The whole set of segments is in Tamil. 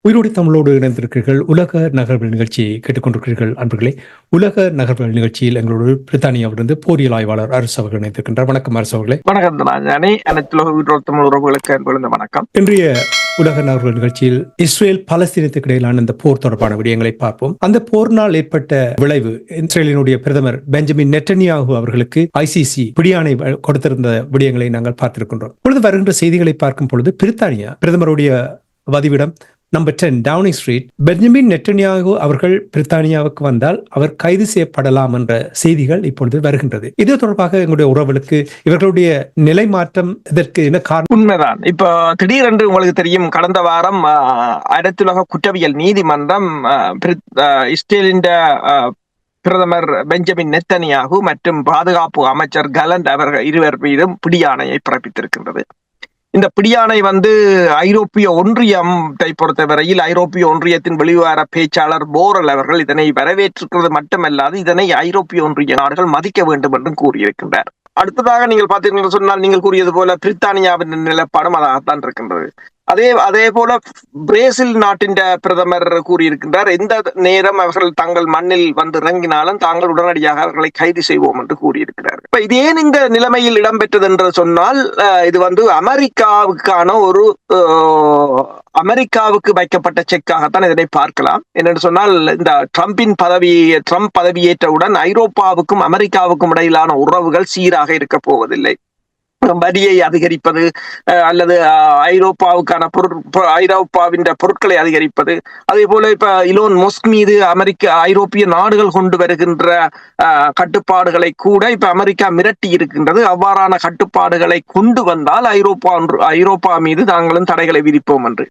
உயிரோடு தமிழோடு இணைந்திருக்கிறீர்கள். உலக நகர்வுகள் நிகழ்ச்சியை கேட்டுக்கொண்டிருக்கிறீர்கள் அன்பர்களே. உலக நகர்வுகள் நிகழ்ச்சியில் எங்களோடு பிரித்தானியாவிலிருந்து போரியல் ஆய்வாளர் அரசு அவர்கள் இணைந்திருக்கின்றார். வணக்கம் அரசு அவர்களே. வணக்கம். வணக்கம். இன்றைய உலக நகர்வுகள் நிகழ்ச்சியில் இஸ்ரேல் பாலஸ்தீனத்துக்கு இடையிலான இந்த போர் தொடர்பான விடயங்களை பார்ப்போம். அந்த போரினால் ஏற்பட்ட விளைவு, இஸ்ரேலினுடைய பிரதமர் பெஞ்சமின் நெட்டன்யாகு அவர்களுக்கு ஐசிசி பிடியாணை கொடுத்திருந்த விடயங்களை நாங்கள் பார்த்திருக்கின்றோம். பொழுது வருகின்ற செய்திகளை பார்க்கும் பொழுது பிரித்தானியா பிரதமருடைய வதிவிடம் number 10 Downing Street, Benjamin Netanyahu அவர்கள் பிரித்தானியாவுக்கு வந்தால் அவர் கைது செய்யப்படலாம் என்ற செய்திகள் இப்பொழுது வருகின்றது. இது தொடர்பாக எங்களுடைய உறவுகளுக்கு இவர்களுடைய நிலை மாற்றம் இதற்கு என்ன காரணம்? உண்மைதான். இப்போ திடீரென்று உங்களுக்கு தெரியும், கடந்த வாரம் அனைத்துலக குற்றவியல் நீதிமன்றம் இஸ்ரேலின் பிரதமர் பெஞ்சமின் நெத்தனியாகு மற்றும் பாதுகாப்பு அமைச்சர் கலண்ட் அவர்கள் இருவர் மீதும் பிடியாணையை பிறப்பித்திருக்கின்றது. இந்த பிடியாணை ஐரோப்பிய ஒன்றியத்தை பொறுத்தவரையில் ஐரோப்பிய ஒன்றியத்தின் வெளிவார பேச்சாளர் போரல் அவர்கள் இதனை வரவேற்றிருக்கிறது மட்டுமல்லாது இதனை ஐரோப்பிய ஒன்றிய நாடுகள் மதிக்க வேண்டும் என்றும் கூறியிருக்கின்றார். அடுத்ததாக நீங்கள் பார்த்தீர்கள் சொன்னால், நீங்கள் கூறியது போல பிரித்தானியாவின் நிலப்பாடும் அதாகத்தான் இருக்கின்றது. அதே போல பிரேசில் நாட்டின் பிரதமர் கூறியிருக்கின்றார், எந்த நேரம் அவர்கள் தங்கள் மண்ணில் இறங்கினாலும் தாங்கள் உடனடியாக அவர்களை கைது செய்வோம் என்று கூறியிருக்கிறார். இப்ப இது ஏன் இந்த நிலைமையில் இடம்பெற்றது என்று சொன்னால், இது அமெரிக்காவுக்கான ஒரு அமெரிக்காவுக்கு வைக்கப்பட்ட செக்காகத்தான் இதனை பார்க்கலாம். என்னென்று சொன்னால், இந்த ட்ரம்ப் பதவியேற்றவுடன் ஐரோப்பாவுக்கும் அமெரிக்காவுக்கும் இடையிலான உறவுகள் சீராக இருக்க போவதில்லை. வரியை அதிகரிப்பது அல்லது ஐரோப்பாவின் பொருட்களை அதிகரிப்பது, அதே போல இப்ப இலோன் மஸ்க் மீது ஐரோப்பிய நாடுகள் கொண்டு வருகின்ற கட்டுப்பாடுகளை கூட இப்ப அமெரிக்கா மிரட்டி இருக்கின்றது. அவ்வாறான கட்டுப்பாடுகளை கொண்டு வந்தால் ஐரோப்பா மீது நாங்களும் தடைகளை விதிப்போம் என்று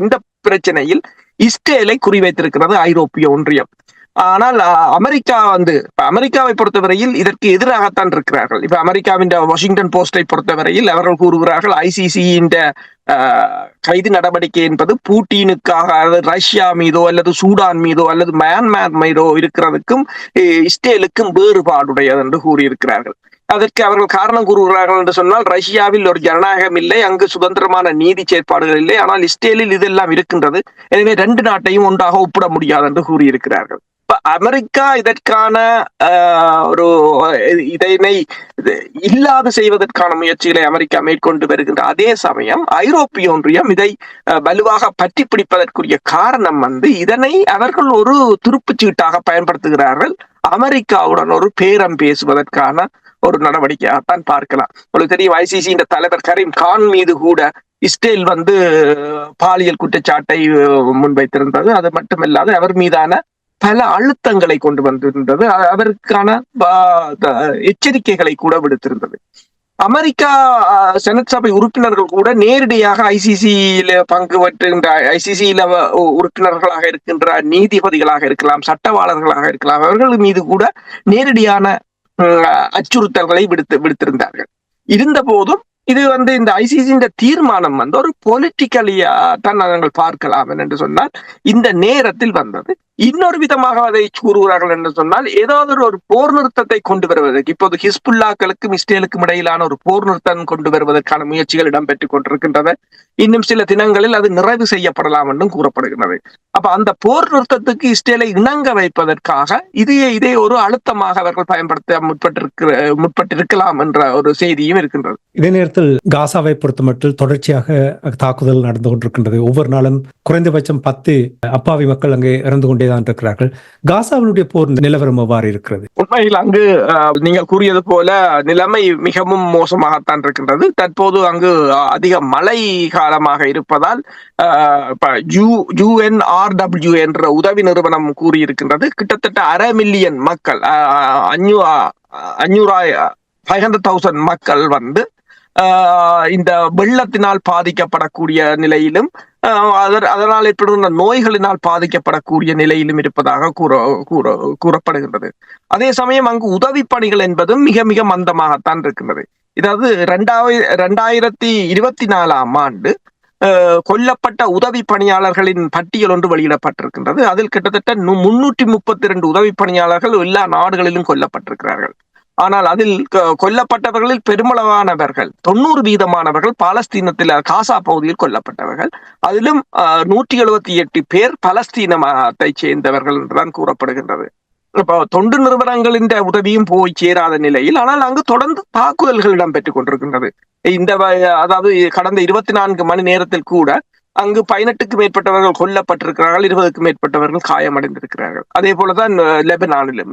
இந்த பிரச்சனையில் இஸ்ரேலை குறிவைத்திருக்கிறது ஐரோப்பிய ஒன்றியம். ஆனால் அமெரிக்காவை பொறுத்தவரையில் இதற்கு எதிராகத்தான் இருக்கிறார்கள். இப்ப அமெரிக்காவின் வாஷிங்டன் போஸ்டை பொறுத்தவரையில் அவர்கள் கூறுகிறார்கள், ஐசிசியின் கைது நடவடிக்கை என்பது பூட்டினுக்காக அல்லது ரஷ்யா மீதோ அல்லது சூடான் மீதோ அல்லது மியான்மர் மீதோ இருக்கிறதுக்கும் இஸ்ரேலுக்கும் வேறுபாடுடையது என்று கூறியிருக்கிறார்கள். அதற்கு அவர்கள் காரணம் கூறுகிறார்கள் என்று சொன்னால், ரஷ்யாவில் ஒரு ஜனநாயகம் இல்லை, அங்கு சுதந்திரமான நீதி செயற்பாடுகள் இல்லை, ஆனால் இஸ்ரேலில் இதெல்லாம் இருக்கின்றது, எனவே ரெண்டு நாட்டையும் ஒன்றாக ஒப்பிட முடியாது என்று கூறியிருக்கிறார்கள். அமெரிக்கா இதற்கான இதனை இல்லாது செய்வதற்கான முயற்சிகளை அமெரிக்கா மேற்கொண்டு வருகின்ற அதே சமயம் ஐரோப்பிய ஒன்றியம் இதை வலுவாக பற்றி பிடிப்பதற்குரிய காரணம் இதனை அவர்கள் ஒரு துருப்புச்சீட்டாக பயன்படுத்துகிறார்கள். அமெரிக்காவுடன் ஒரு பேரம் பேசுவதற்கான ஒரு நடவடிக்கையாகத்தான் பார்க்கலாம். உங்களுக்கு தெரியும், ஐசிசி தலைவர் கரீம் கான் மீது கூட இஸ்ரேல் பாலியல் குற்றச்சாட்டை முன்வைத்திருந்தது. அது மட்டுமல்லாது அவர் மீதான பல அழுத்தங்களை கொண்டு வந்திருந்தது, அவருக்கான எச்சரிக்கைகளை கூட விடுத்திருந்தது. அமெரிக்கா செனட் சபை உறுப்பினர்கள் கூட நேரடியாக ஐசிசியில பங்கு பெற்றுகின்ற ஐசிசியில உறுப்பினர்களாக இருக்கின்ற நீதிபதிகளாக இருக்கலாம், சட்டவாளர்களாக இருக்கலாம், அவர்கள் மீது கூட நேரடியான அச்சுறுத்தல்களை விடுத்திருந்தார்கள். இருந்த போதும் இது இந்த ஐசிசியின் தீர்மானம் ஒரு பொலிட்டிக்கலியா தான் நாங்கள் பார்க்கலாம் என்று சொன்னால், இந்த நேரத்தில் வந்தது. இன்னொரு விதமாக அதை கூறுகிறார்கள் என்று சொன்னால், ஏதாவது ஒரு போர் நிறுத்தத்தை கொண்டு வருவதற்கு இப்போது ஹிஸ்புல்லாக்களுக்கும் இஸ்ரேலுக்கும் இடையிலான ஒரு போர் நிறுத்தம் கொண்டு வருவதற்கான முயற்சிகள் இடம்பெற்றுக் கொண்டிருக்கின்றன. இன்னும் சில தினங்களில் அது நிறைவு செய்யப்படலாம் என்றும் கூறப்படுகிறது. அப்ப அந்த போர் நிறுத்தத்துக்கு இஸ்ரேலை இணங்க வைப்பதற்காக இதே ஒரு அழுத்தமாக அவர்கள் பயன்படுத்த முற்பட்டிருக்கலாம் என்ற ஒரு செய்தியும் இருக்கின்றது. இதே நேரத்தில் காசாவை பொறுத்தமட்டில் தொடர்ச்சியாக தாக்குதல் நடந்து கொண்டிருக்கின்றது. ஒவ்வொரு நாளும் குறைந்தபட்சம் 10 அப்பாவி மக்கள் அங்கே இறந்து கொண்டேதான் இருக்கிறார்கள். காசாவினுடைய போர் நிலவரம் எவ்வாறு இருக்கிறது? உண்மையில் அங்கு நீங்கள் கூறியது போல நிலைமை மிகவும் மோசமாகத்தான் இருக்கின்றது. தற்போது அங்கு அதிக மழை காலமாக இருப்பதால் UNRW என்ற உதவி நிறுவனம் கூறியிருக்கின்றது, கிட்டத்தட்ட 500 மில்லியன் மக்கள் 500,000 மக்கள் இந்த வெள்ளத்தினால் பாதிக்கப்படக்கூடிய நிலையிலும் அதனால் ஏற்படுகின்ற நோய்களினால் பாதிக்கப்படக்கூடிய நிலையிலும் இருப்பதாக கூறப்படுகின்றது. அதே சமயம் அங்கு உதவி பணிகள் என்பதும் மிக மிக மந்தமாகத்தான் இருக்கின்றது. இதாவது 2024 ஆண்டு கொல்லப்பட்ட உதவி பணியாளர்களின் பட்டியல் ஒன்று வெளியிடப்பட்டிருக்கின்றது. அதில் கிட்டத்தட்ட 332 உதவி பணியாளர்கள் எல்லா நாடுகளிலும் கொல்லப்பட்டிருக்கிறார்கள். ஆனால் அதில் கொல்லப்பட்டவர்களில் பெருமளவானவர்கள் 90% பாலஸ்தீனத்தில் காசா பகுதியில் கொல்லப்பட்டவர்கள். அதிலும் 178 பேர் பலஸ்தீனத்தை சேர்ந்தவர்கள் என்றுதான் கூறப்படுகின்றது. இப்போ தொண்டு நிறுவனங்களின் உதவியும் போய் சேராத நிலையில், ஆனால் அங்கு தொடர்ந்து தாக்குதல்கள் இடம்பெற்றுக் கொண்டிருக்கின்றது. அதாவது கடந்த 24 மணி நேரத்தில் கூட அங்கு 18க்கு மேற்பட்டவர்கள் கொல்லப்பட்டிருக்கிறார்கள், 20க்கு மேற்பட்டவர்கள் காயமடைந்திருக்கிறார்கள். அதே போலதான்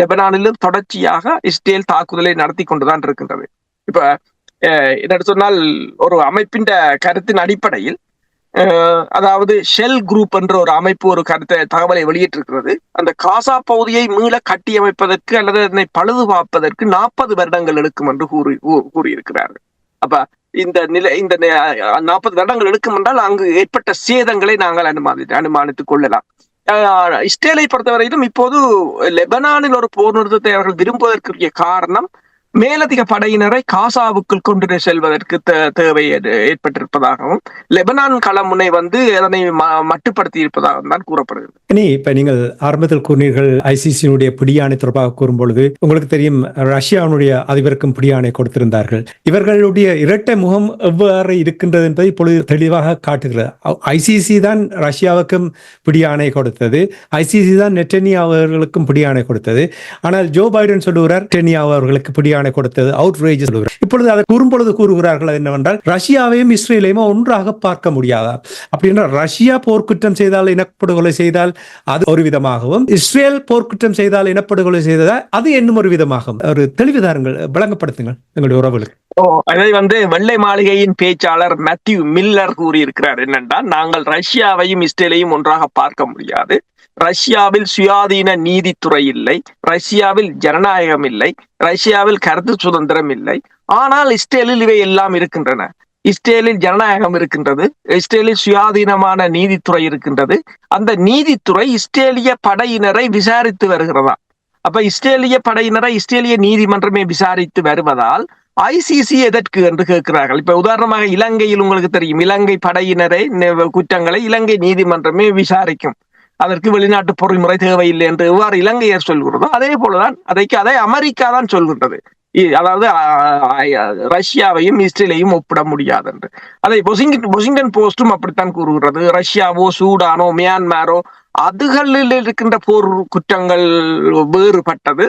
லெபனானிலும் தொடர்ச்சியாக இஸ்ரேல் தாக்குதலை நடத்தி கொண்டுதான் இருக்கின்றது. இப்ப என்ன சொன்னால், ஒரு அமைப்பின் கருத்தின் அடிப்படையில், அதாவது ஷெல் குரூப் என்ற ஒரு அமைப்பு ஒரு தகவலை வெளியிட்டிருக்கிறது. அந்த காசா பகுதியை மீள கட்டியமைப்பதற்கு அல்லது அதனை பழுது பார்ப்பதற்கு 40 வருடங்கள் எடுக்கும் என்று கூறியிருக்கிறார்கள். அப்ப இந்த 40 வருடங்கள் எடுக்கும் என்றால் அங்கு ஏற்பட்ட சேதங்களை நாங்கள் அனுமானித்துக் கொள்ளலாம். இஸ்ரேலை பொறுத்தவரையிலும் இப்போது லெபனானில் ஒரு போர் நிறுத்தத்தை அவர்கள் விரும்புவதற்குரிய காரணம் மேலதிக படையினரை காசாவுக்குள் கொண்டு செல்வதற்கு தேவை ஏற்பட்டிருப்பதாகவும் லெபனான் களமுனை அதனை மட்டுப்படுத்தி இருப்பதாகவும் தான் கூறப்படுகிறது. இப்ப நீங்கள் ஆரம்பத்தில் கூறினீர்கள் ஐசிசியினுடைய பிடியாணை தொடர்பாக கூறும் பொழுது உங்களுக்கு தெரியும், ரஷ்யாவுடைய அதிபருக்கும் பிடியாணை கொடுத்திருந்தார்கள். இவர்களுடைய இரட்டை முகம் எவ்வாறு இருக்கின்றது என்பதை இப்பொழுது தெளிவாக காட்டுகிறது. ஐசிசி தான் ரஷ்யாவுக்கும் பிடியாணை கொடுத்தது, ஐசிசி தான் நெட்டன்யாஹு அவர்களுக்கும் பிடியாணை கொடுத்தது. ஆனால் ஜோ பைடன் சொல்லுகிறார் நெட்டன்யாஹு அவர்களுக்கு பிடியாணை கொடுத்தது அவுட்ரேஜ் சொல்லுகிறார். இப்பொழுது அதை கூறும்பொழுது கூறுகிறார்கள் என்னவென்றால், ரஷ்யாவையும் இஸ்ரேலையும் ஒன்றாக பார்க்க முடியாதா? அப்படின்னா ரஷ்யா போர்க்குற்றம் செய்தால், இனப்படுகொலை செய்தால் அது ஒரு விதமாகவும், இஸ்ரேல் போர்க்குற்றம் செய்தால், இனப்படுகொலை செய்தால் அது இன்னும் ஒரு விதமாகும். ஒரு தெளிவுதாரங்கள் விளங்கப்படுத்துங்கள் எங்களுடைய உறவுகளுக்கு. அதை வெள்ளை மாளிகையின் பேச்சாளர் மேத்யூ மில்லர் கூறியிருக்கிறார் என்னென்றால், நாங்கள் ரஷ்யாவையும் இஸ்ரேலையும் ஒன்றாக பார்க்க முடியாது. ரஷ்யாவில் சுயாதீன நீதித்துறை இல்லை, ரஷ்யாவில் ஜனநாயகம் இல்லை, ரஷ்யாவில் கருத்து சுதந்திரம் இல்லை. ஆனால் இஸ்ரேலில் இவை எல்லாம் இருக்கின்றன. இஸ்ரேலில் ஜனநாயகம் இருக்கின்றது, இஸ்ரேலில் சுயாதீனமான நீதித்துறை இருக்கின்றது. அந்த நீதித்துறை இஸ்ரேலிய படையினரை விசாரித்து வருகிறதா? அப்ப இஸ்ரேலிய படையினரை இஸ்ரேலிய நீதிமன்றமே விசாரித்து வருவதால் ஐசிசி எதற்கு என்று கேட்கிறார்கள். இப்ப உதாரணமாக இலங்கையில் உங்களுக்கு தெரியும், இலங்கை படையினரை குற்றங்களை இலங்கை நீதிமன்றமே விசாரிக்கும், அதற்கு வெளிநாட்டு பொறிமுறை தேவையில்லை என்று எவ்வாறு இலங்கையர் சொல்கிறதோ அதே போலதான் அதை அமெரிக்கா தான் சொல்கின்றது. அதாவது ரஷ்யாவையும் இஸ்ரேலையும் ஒப்பிட முடியாது என்று. அதை வாஷிங்டன் போஸ்டும் அப்படித்தான் கூறுகிறது. ரஷ்யாவோ சூடானோ மியான்மரோ அதுகளில் இருக்கின்ற போர் குற்றங்கள் வேறுபட்டது,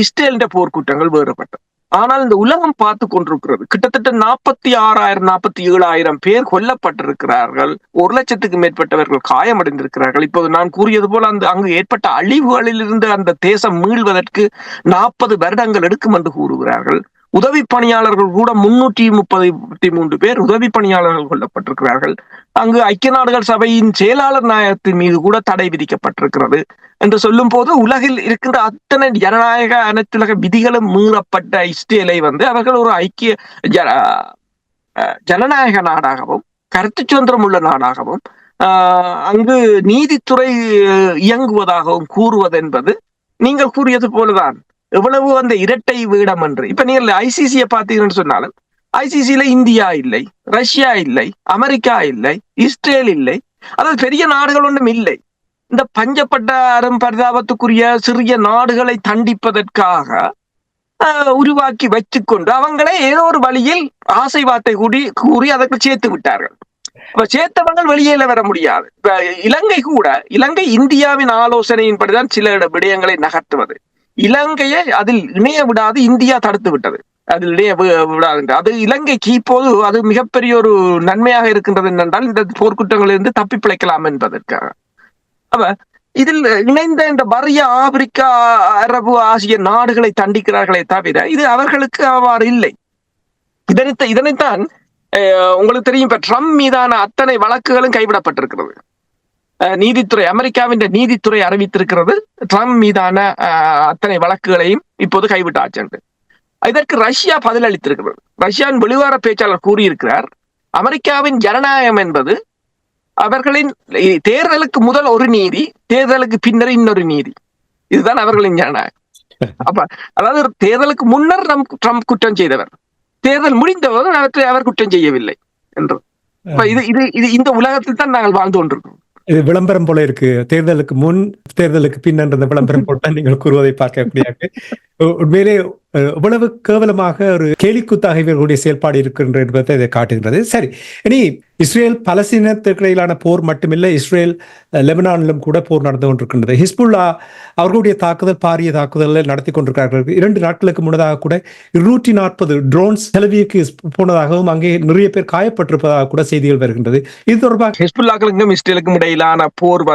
இஸ்ரேலின் போர் குற்றங்கள் வேறுபட்டது. ஆனால் இந்த உலகம் பார்த்து கொண்டிருக்கிறது. கிட்டத்தட்ட 46,000 47,000 பேர் கொல்லப்பட்டிருக்கிறார்கள், 100,000க்கு மேற்பட்டவர்கள் காயமடைந்திருக்கிறார்கள். இப்போது நான் கூறியது போல அங்கு ஏற்பட்ட அழிவுகளில் இருந்து அந்த தேசம் மீள்வதற்கு 40 வருடங்கள் எடுக்கும் என்று கூறுகிறார்கள். உதவி பணியாளர்கள் கூட 333 பேர் உதவி பணியாளர்கள் கொல்லப்பட்டிருக்கிறார்கள். அங்கு ஐக்கிய நாடுகள் சபையின் செயலாளர் நாயகத்தின் மீது கூட தடை விதிக்கப்பட்டிருக்கிறது என்று சொல்லும் போது, உலகில் இருக்கின்ற அத்தனை ஜனநாயக அனைத்துலக விதிகளும் மீறப்பட்ட இஸ்ரேலை அவர்கள் ஒரு ஐக்கிய ஜனநாயக நாடாகவும் கருத்து சுதந்திரம் உள்ள நாடாகவும் அங்கு நீதித்துறை இயங்குவதாகவும் கூறுவது என்பது நீங்கள் கூறியது போலதான் எவ்வளவு அந்த இரட்டை வேடம் என்று. இப்ப நீங்கள் ஐசிசியை பார்த்தீங்கன்னு சொன்னாலும் ஐசிசியில இந்தியா இல்லை, ரஷ்யா இல்லை, அமெரிக்கா இல்லை, இஸ்ரேல் இல்லை, அதாவது பெரிய நாடுகள் ஒன்றும் இல்லை. இந்த பஞ்சப்பட்ட பரிதாபத்துக்குரிய சிறிய நாடுகளை தண்டிப்பதற்காக உருவாக்கி வச்சுக்கொண்டு அவங்களே ஏதோ ஒரு வழியில் ஆசை வார்த்தை கூறி அதற்கு சேர்த்து விட்டார்கள். இப்ப சேர்த்தவங்கள் வெளியில வர முடியாது. இப்ப இலங்கை இந்தியாவின் ஆலோசனையின்படிதான் சில விடயங்களை நகர்த்துவது. இலங்கையை அதில் இணைய விடாது இந்தியா தடுத்து விட்டது, அதில் இணைய விடாது. அது இலங்கைக்கு இப்போது அது மிகப்பெரிய ஒரு நன்மையாக இருக்கின்றது என்னென்றால், இந்த போர்க்குற்றங்களிலிருந்து தப்பி பிழைக்கலாம் என்பதற்காக. அப்ப இதில் இணைந்த இந்த வறிய ஆப்பிரிக்கா, அரபு, ஆசிய நாடுகளை தண்டிக்கிறார்களே தவிர இது அவர்களுக்கு அவ்வாறு இல்லை. இதனைத்தான் உங்களுக்கு தெரியும், இப்ப ட்ரம்ப் மீதான அத்தனை வழக்குகளும் கைவிடப்பட்டிருக்கிறது. நீதித்துறை, அமெரிக்காவின் நீதித்துறை அறிவித்திருக்கிறது ட்ரம்ப் மீதான அத்தனை வழக்குகளையும் இப்போது கைவிட்டாச்சு. இதற்கு ரஷ்யா பதிலளித்திருக்கிறது. ரஷ்யாவின் வெளிவார பேச்சாளர் கூறியிருக்கிறார், அமெரிக்காவின் ஜனநாயகம் என்பது அவர்களின் தேர்தலுக்கு முதல் ஒரு நீதி, தேர்தலுக்கு பின்னர் இன்னொரு நீதி. இதுதான் அவர்களின் ஜனநாயகம். அப்ப அதாவது தேர்தலுக்கு முன்னர் ட்ரம்ப் குற்றம் செய்தவர், தேர்தல் முடிந்தவர் அவர் குற்றம் செய்யவில்லை என்று. இது இது இது இந்த உலகத்தில் தான் நாங்கள் வாழ்ந்து கொண்டிருக்கிறோம். இது விளம்பரம் போல இருக்கு. தேர்தலுக்கு முன், தேர்தலுக்கு பின் என்ற விளம்பரம் போல தான் நீங்கள் கூறுவதை பார்க்க முடியாது. உண்மையிலே இவ்வளவு கேவலமாக ஒரு கேலிக்கூத்தாக இவர்களுடைய செயல்பாடு இருக்கின்ற என்பதை இதை காட்டுகின்றது. சரி, இனி இஸ்ரேல் பலஸ்தீனத்துக்கு இடையிலான போர் மட்டுமில்லை, இஸ்ரேல் லெபனானிலும் கூட போர் நடந்து கொண்டிருக்கின்றது. ஹிஸ்புல்லா அவர்களுடைய தாக்குதல், பாரிய தாக்குதலை நடத்தி கொண்டிருக்கிறார்கள். 2 நாட்களுக்கு முன்னதாக கூட 240 ட்ரோன்ஸ் டெல்அவீவுக்கு போனதாகவும் அங்கே நிறைய பேர் காயப்பட்டிருப்பதாக கூட செய்திகள் வருகின்றது. இது தொடர்பாக ஹிஸ்புல்லாக்களுக்கும் இஸ்ரேலுக்கும் இடையிலான போர்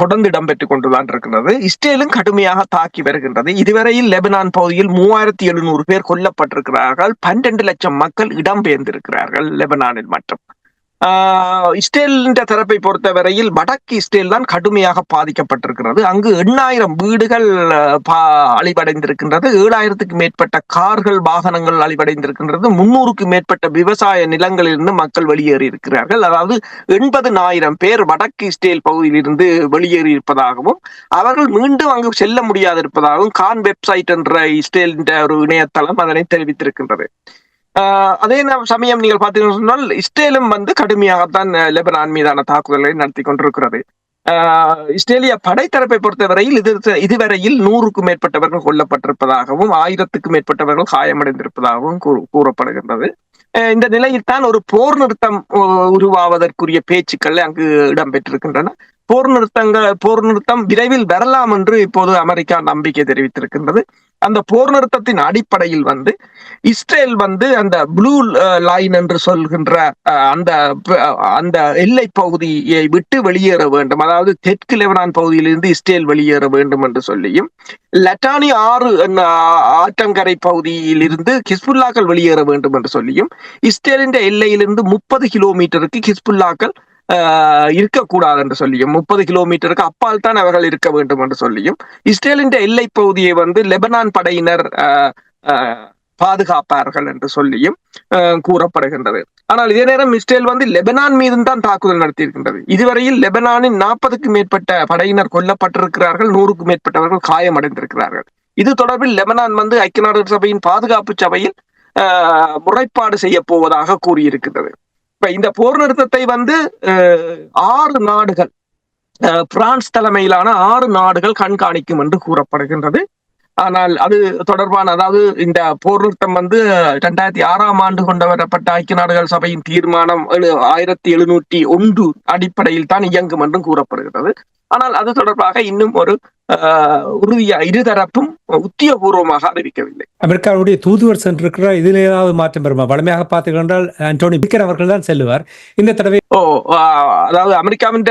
தொடர்ந்து இடம்பெற்றுக் கொண்டுதான் இருக்கிறது. இஸ்ரேலும் கடுமையாக தாக்கி வருகின்றது. இதுவரையில் லெபனான் பகுதியில் 3700 பேர் கொல்லப்பட்டிருக்கிறார்கள். 12 லட்சம் மக்கள் இடம்பெயர்ந்திருக்கிறார்கள் லெபனானில் மட்டும். இஸ்ரேலின் தரப்பை பொறுத்தவரையில் வடக்கு இஸ்ரேல் தான் கடுமையாக பாதிக்கப்பட்டிருக்கிறது. அங்கு 8000 வீடுகள் அழிவடைந்திருக்கின்றது. 7000க்கு மேற்பட்ட கார்கள், வாகனங்கள் அழிவடைந்திருக்கின்றது. 300க்கு மேற்பட்ட விவசாய நிலங்களிலிருந்து மக்கள் வெளியேறி இருக்கிறார்கள். அதாவது 80,000 பேர் வடக்கு இஸ்ரேல் பகுதியிலிருந்து வெளியேறி இருப்பதாகவும், அவர்கள் மீண்டும் அங்கு செல்ல முடியாது இருப்பதாகவும் கான் வெப்சைட் என்ற இஸ்ரேலின் ஒரு இணையதளம் அதனை தெரிவித்திருக்கின்றது. அதே சமயம் நீங்கள் பார்த்தீங்கன்னு சொன்னால் இஸ்ரேலும் கடுமையாகத்தான் லெபனான் மீதான தாக்குதலை நடத்தி கொண்டிருக்கிறது. இஸ்ரேலிய படைத்தரப்பை பொறுத்தவரையில் இதுவரையில் 100க்கும் மேற்பட்டவர்கள் கொல்லப்பட்டிருப்பதாகவும் 1000க்கும் மேற்பட்டவர்கள் காயமடைந்திருப்பதாகவும் கூறப்படுகின்றது. இந்த நிலையில் தான் ஒரு போர் நிறுத்தம் உருவாவதற்குரிய பேச்சுக்கள் அங்கு இடம்பெற்றிருக்கின்றன. போர் நிறுத்தம் விரைவில் வரலாம் என்று இப்போது அமெரிக்கா நம்பிக்கை தெரிவித்திருக்கின்றது. அந்த போர் நிறுத்தத்தின் அடிப்படையில் இஸ்ரேல் அந்த ப்ளூ லைன் என்று சொல்கின்ற அந்த எல்லை பகுதியை விட்டு வெளியேற வேண்டும், அதாவது தெற்கு லெபனான் பகுதியிலிருந்து இஸ்ரேல் வெளியேற வேண்டும் என்று சொல்லியும், லட்டானி ஆற்றங்கரை பகுதியில் இருந்து ஹிஸ்புல்லாக்கள் வெளியேற வேண்டும் என்று சொல்லியும், இஸ்ரேலின் எல்லையிலிருந்து 30 கிலோமீட்டருக்கு ஹிஸ்புல்லாக்கள் இருக்கக்கூடாது என்று சொல்லியும், 30 கிலோமீட்டருக்கு அப்பால் தான் அவர்கள் இருக்க வேண்டும் என்று சொல்லியும், இஸ்ரேலின் எல்லை பகுதியை லெபனான் படையினர் பாதுகாப்பார்கள் என்று சொல்லியும் கூறப்படுகின்றது. ஆனால் இதே நேரம் இஸ்ரேல் லெபனான் மீது தான் தாக்குதல் நடத்தி இருக்கின்றது. இதுவரையில் லெபனானின் 40க்கும் மேற்பட்ட படையினர் கொல்லப்பட்டிருக்கிறார்கள், 100க்கும் மேற்பட்டவர்கள் காயமடைந்திருக்கிறார்கள். இது தொடர்பில் லெபனான் ஐக்கிய நாடுகள் சபையின் பாதுகாப்பு சபையில் முறைப்பாடு செய்ய போவதாக கூறியிருக்கின்றது. இப்ப இந்த போர் நிறுத்தத்தை 6 நாடுகள், பிரான்ஸ் தலைமையிலான 6 நாடுகள் கண்காணிக்கும் என்று கூறப்படுகின்றது. ஆனால் அது தொடர்பான, அதாவது இந்த போர் நிறுத்தம் 2006ஆம் ஆண்டு கொண்டு வரப்பட்ட ஐக்கிய நாடுகள் சபையின் தீர்மானம் 1701 அடிப்படையில் தான் இயங்கும் என்றும் கூறப்படுகிறது. ஆனால் அது தொடர்பாக இன்னும் ஒரு இருதரப்பும் உத்தியோகபூர்வமாக அறிவிக்கவில்லை. அமெரிக்காவுடைய தூதுவர் சென்றிருக்கிறார். இதில் ஏதாவது மாற்றம் வருமா? வலிமையாக பார்த்துக்கொண்டால் ஆண்டோனி பிளிங்கன் அவர்கள் தான் செல்லுவார். இந்த தடவை அதாவது அமெரிக்காவின்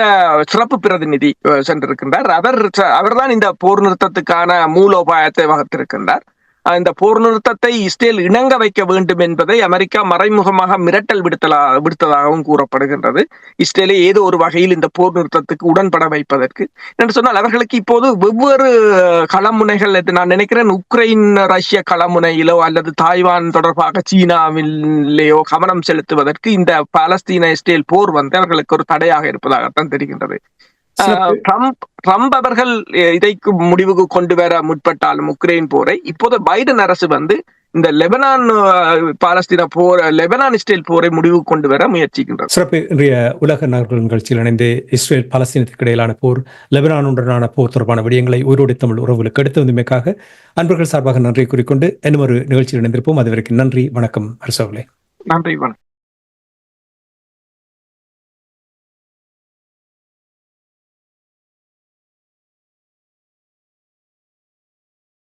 சிறப்பு பிரதிநிதி சென்றிருக்கின்றார். அவர்தான் இந்த போர் நிறுத்தத்துக்கான மூலோபாயத்தை வகுத்திருக்கின்றார். இந்த போர் நிறுத்தத்தை இஸ்ரேல் இணங்க வைக்க வேண்டும் என்பதை அமெரிக்கா மறைமுகமாக மிரட்டல் விடுத்ததாகவும் கூறப்படுகின்றது. இஸ்ரேலை ஏதோ ஒரு வகையில் இந்த போர் நிறுத்தத்துக்கு உடன்பட வைப்பதற்கு என்று சொன்னால், அவர்களுக்கு இப்போது வெவ்வேறு களமுனைகள், நான் நினைக்கிறேன் உக்ரைன் ரஷ்ய களமுனையிலோ அல்லது தாய்வான் தொடர்பாக சீனாவிலேயோ கவனம் செலுத்துவதற்கு இந்த பாலஸ்தீன இஸ்ரேல் போர் அவர்களுக்கு ஒரு தடையாக இருப்பதாகத்தான் தெரிகின்றது. ட்ரம்ப் அவர்கள் இதைக்கு முடிவுக்கு கொண்டு வர முற்பட்டாலும் உக்ரைன் போரை, இப்போது பைடன் அரசு இந்த லெபனான் பாலஸ்தீன போர், லெபனான் இஸ்ரேல் போரை முடிவுக்கு கொண்டு வர முயற்சிக்கின்றது. சிறப்பு. இன்றைய உலக நாடுகள் நிகழ்ச்சியில் இணைந்து இஸ்ரேல் பாலஸ்தீனத்துக்கு இடையிலான போர், லெபனானுடனான போர் தொடர்பான விடயங்களை உயிரோடு தமிழ் உறவுகளுக்கு எடுத்து வந்தமைக்காக அன்பர்கள் சார்பாக நன்றி கூறிக்கொண்டு இன்னும் ஒரு நிகழ்ச்சியில் இணைந்திருப்போம். அதுவரைக்கும் நன்றி, வணக்கம் அரசவர்களே. நன்றி, வணக்கம்.